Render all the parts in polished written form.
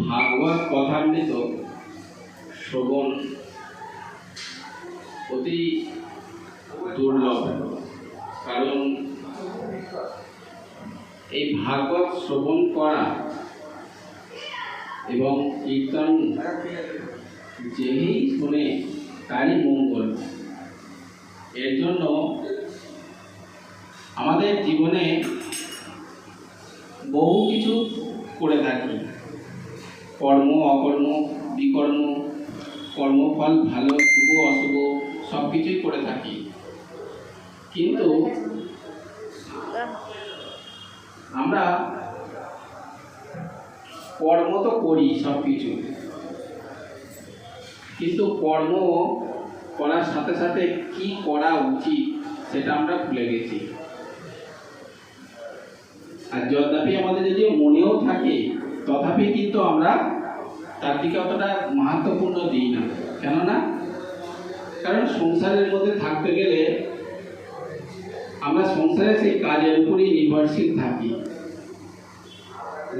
ভাগবত কথামৃত শ্রবণ অতি দুর্লভ, কারণ এই ভাগবত শ্রবণ করা এবং কীর্তন যেই শুনে তারই মঙ্গল। এর জন্য আমাদের জীবনে বহু কিছু করে থাকি, কর্ম অকর্ম বিকর্ম, কর্মফল ভালো শুভ অশুভ সব কিছুই করে থাকি, কিন্তু আমরা কর্ম তো করি সব কিছু, কিন্তু কর্ম করার সাথে সাথে কি করা উচিত সেটা আমরা ভুলে গেছি। আর যদ্যপি আমাদের যদি মনেও থাকে, তথাপি কিন্তু আমরা তার দিকে অতটা মাহাত্মপূর্ণ দিই না। কেননা কারণ সংসারের মধ্যে থাকতে গেলে আমরা সংসারে সেই কাজের উপরই নির্ভরশীল থাকি।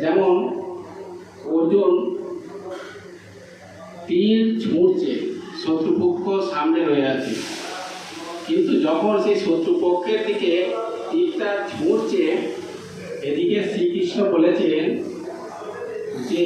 যেমন অর্জুন তীর ছুঁড়ছে, শত্রুপক্ষ সামনে রয়ে আছে, কিন্তু যখন সেই শত্রুপক্ষের দিকে তীরটা ছুঁড়ছে, এদিকে শ্রীকৃষ্ণ বলেছেন যে